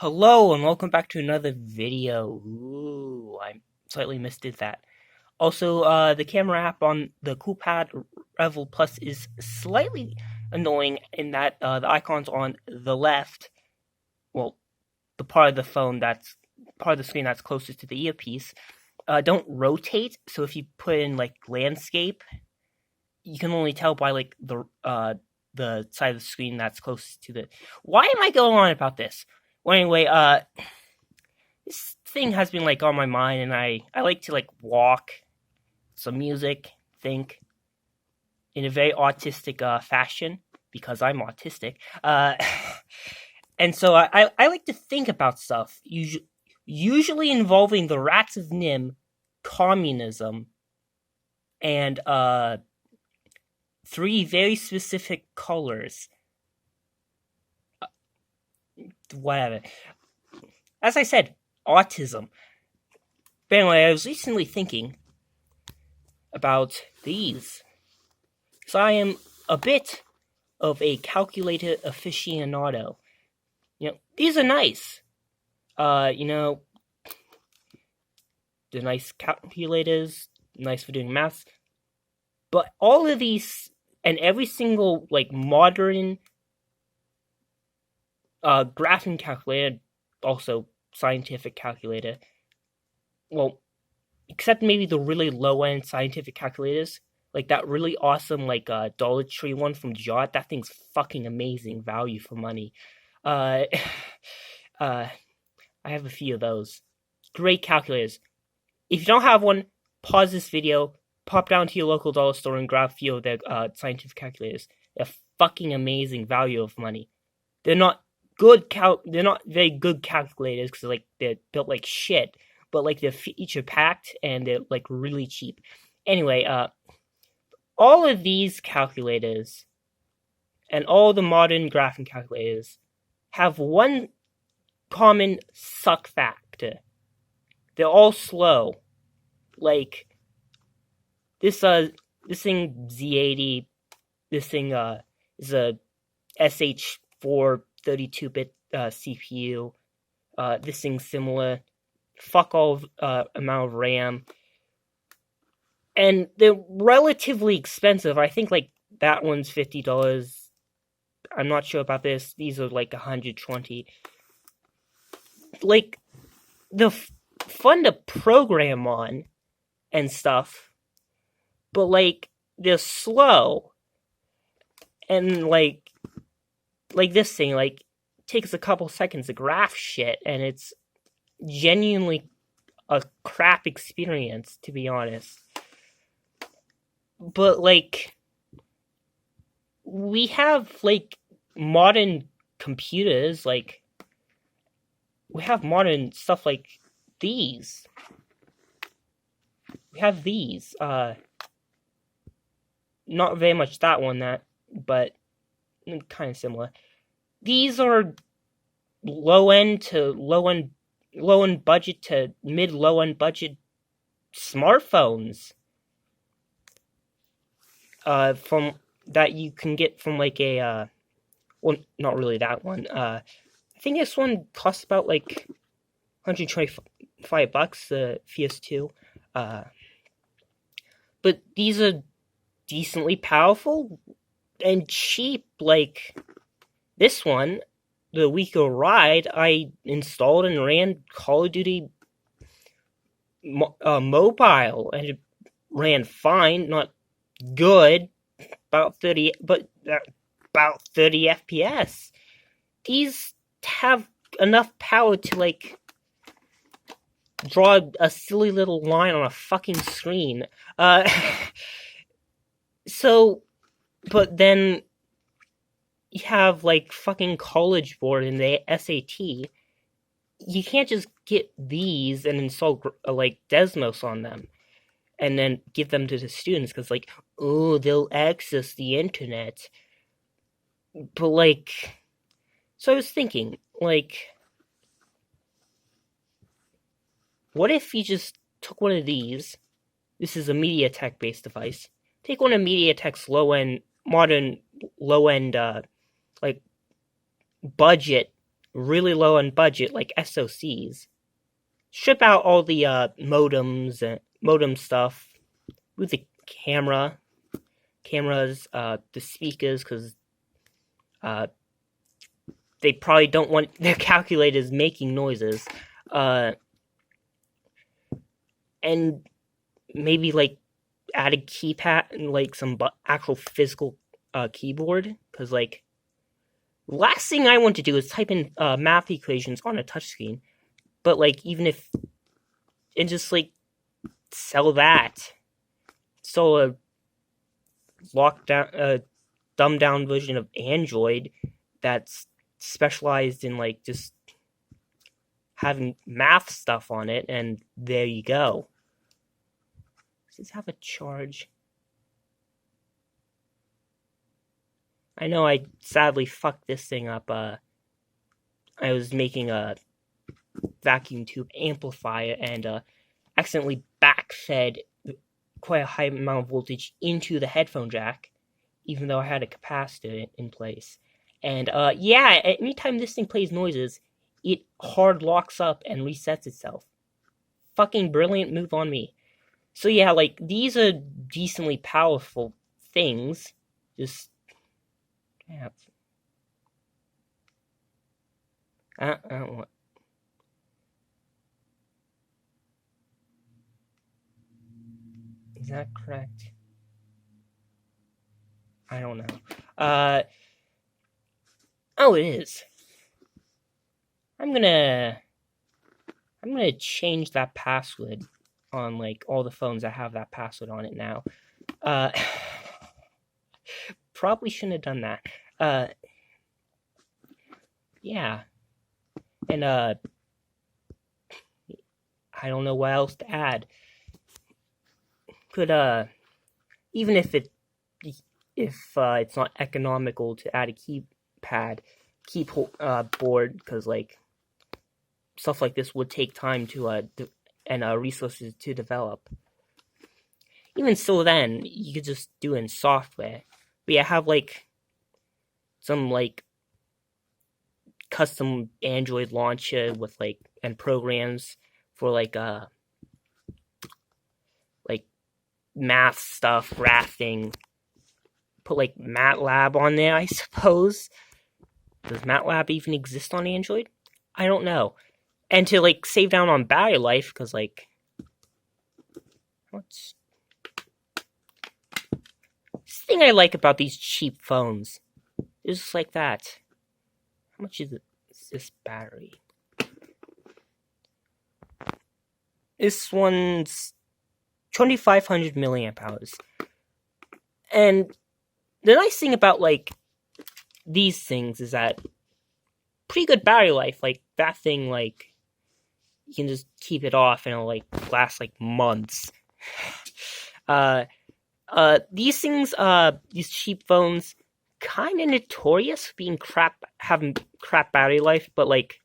Hello and welcome back to another video. Ooh, I slightly misdid that. Also, the camera app on the CoolPad Revel Plus is slightly annoying in that the icons on the left, well, the part of the phone that's part of the screen that's closest to the earpiece, don't rotate. So if you put in like landscape, you can only tell by like the side of the screen that's closest to the. Why am I going on about this? Well, anyway, this thing has been like on my mind, and I like to like walk, some music, think in a very autistic fashion because I'm autistic. And so I like to think about stuff, usually involving the rats of Nim, communism, and three very specific colors. Whatever. As I said, autism. But anyway, I was recently thinking about these. So I am a bit of a calculator aficionado. These are nice. They're nice calculators, nice for doing maths. But all of these, and every single, like, modern graphing calculator, also scientific calculator, well, except maybe the really low-end scientific calculators, like that really awesome, like, Dollar Tree one from Jot. That thing's fucking amazing value for money. I have a few of those. Great calculators. If you don't have one, pause this video, pop down to your local dollar store and grab a few of their scientific calculators. They're fucking amazing value of money. They're not they're not very good calculators because like they're built like shit, but like they're feature packed and they're like really cheap. Anyway, all of these calculators and all the modern graphing calculators have one common suck factor. They're all slow. Like this thing Z80, this thing is a SH4 32-bit CPU. This thing's similar. Fuck all amount of RAM. And they're relatively expensive. I think like that one's $50. I'm not sure about this. These are like $120. Like, they're fun to program on and stuff, but like they're slow. And like this thing, like, takes a couple seconds to graph shit, and it's genuinely a crap experience, to be honest. But like, we have like modern computers, like we have modern stuff like these. We have these. Not very much that one, but kind of similar. These are low end budget to mid low end budget smartphones. From that you can get from like a well, not really that one. I think this one costs about like $125, the PS2. But these are decently powerful and cheap. Like this one, the Weaker Ride, I installed and ran Call of Duty mobile, and it ran fine, not good, about 30 FPS. These have enough power to like draw a silly little line on a fucking screen. So, but then you have like fucking College Board and the SAT. You can't just get these and install like Desmos on them and then give them to the students because like, oh, they'll access the internet. But like, so I was thinking, like, what if you just took one of these? This is a Mediatek based device. Take one of Mediatek's modern low-end, like, budget really low on budget, like SoCs. Strip out all the modems and modem stuff with the cameras, the speakers, because they probably don't want their calculators making noises, and maybe like add a keypad and like some actual physical keyboard, because like last thing I want to do is type in math equations on a touchscreen. But like even if and just like sell that, so a dumbed down version of Android that's specialized in like just having math stuff on it, and there you go. Does this have a charge? I know I sadly fucked this thing up. I was making a vacuum tube amplifier and accidentally backfed quite a high amount of voltage into the headphone jack, even though I had a capacitor in place. And yeah, anytime this thing plays noises, it hard locks up and resets itself. Fucking brilliant move on me. So yeah, like, these are decently powerful things. Just, yeah. I don't want. Is that correct? I don't know. Oh, it is. I'm gonna change that password on like all the phones that have that password on it now. Probably shouldn't have done that. Yeah. And I don't know what else to add. Could even if it's not economical to add a keyboard, because like stuff like this would take time to and resources to develop. Even so, then you could just do it in software. But yeah, have like some like custom Android launcher with like and programs for like math stuff, graphing. Put like MATLAB on there, I suppose. Does MATLAB even exist on Android? I don't know. And to like save down on battery life, because like what's this thing I like about these cheap phones is just like that. How much is this battery? This one's 2,500 milliamp hours. And the nice thing about like these things is that pretty good battery life. Like that thing, like you can just keep it off and it'll like last like months. These things, these cheap phones, kind of notorious for being having crap battery life, but like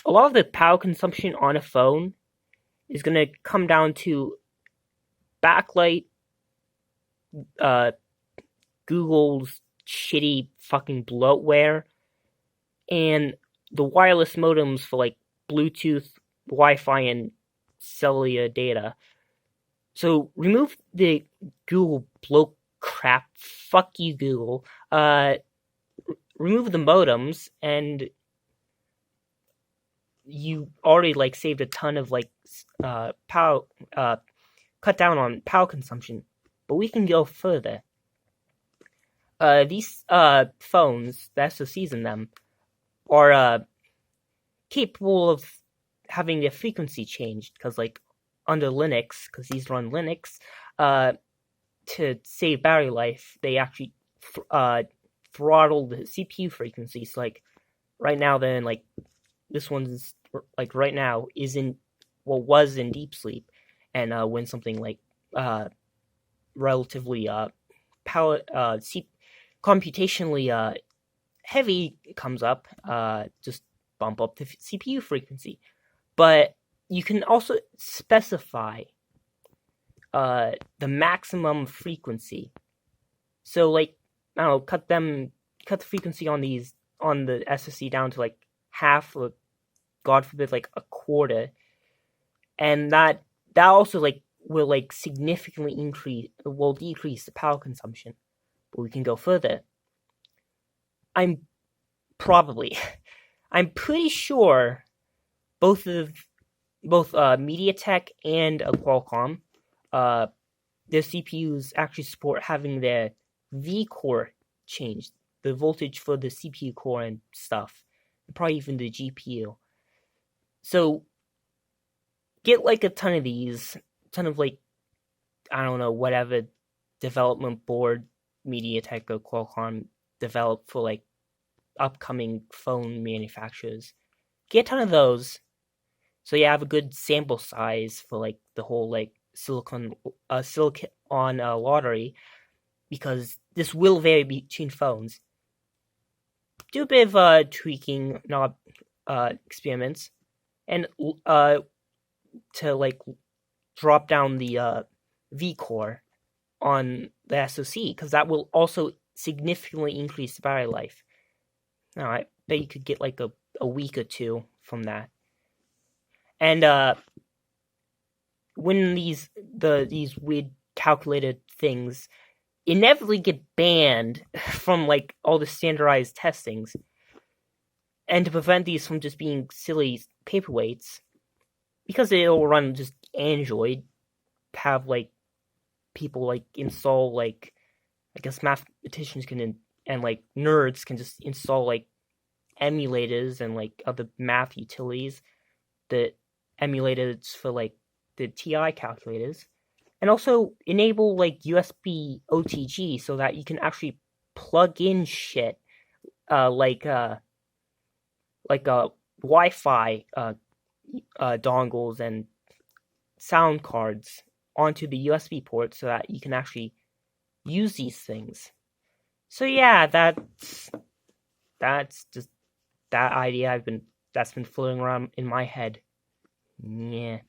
a lot of the power consumption on a phone is gonna come down to backlight, Google's shitty fucking bloatware, and the wireless modems for like Bluetooth, Wi-Fi, and cellular data. So remove the Google bloat crap. Fuck you, Google. Remove the modems, and you already like saved a ton of like power. Cut down on power consumption. But we can go further. These phones, the SoCs in them, are capable of having their frequency changed, because like under Linux, because these run Linux, to save battery life, they actually throttle the CPU frequency. So like right now, then like this one's like right now was in deep sleep, and when something like relatively computationally heavy comes up, just bump up the CPU frequency. But you can also specify the maximum frequency. So like I don't know, cut the frequency on the SoC down to like half, or God forbid, like a quarter, and that also like will like significantly decrease the power consumption. But we can go further. I'm pretty sure both Mediatek and Qualcomm, their CPUs actually support having their V core changed, the voltage for the CPU core and stuff, probably even the GPU. So get like a ton of these, ton of like, I don't know, whatever development board Mediatek or Qualcomm developed for like upcoming phone manufacturers. Get a ton of those, so you have a good sample size for like the whole like silicon lottery, because this will vary between phones. Do a bit of tweaking, knob experiments, and to like drop down the V core on the SoC, because that will also significantly increase the battery life. Now, I bet you could get like a week or two from that. And when these weird calculated things inevitably get banned from like all the standardized testings, and to prevent these from just being silly paperweights, because it'll run just Android, have like people like install like, I guess mathematicians can and like nerds can just install like emulators and like other math utilities that emulators for like the TI calculators, and also enable like USB OTG so that you can actually plug in shit like Wi-Fi dongles and sound cards onto the USB port so that you can actually use these things. So yeah, that's just that idea that's been floating around in my head. Yeah.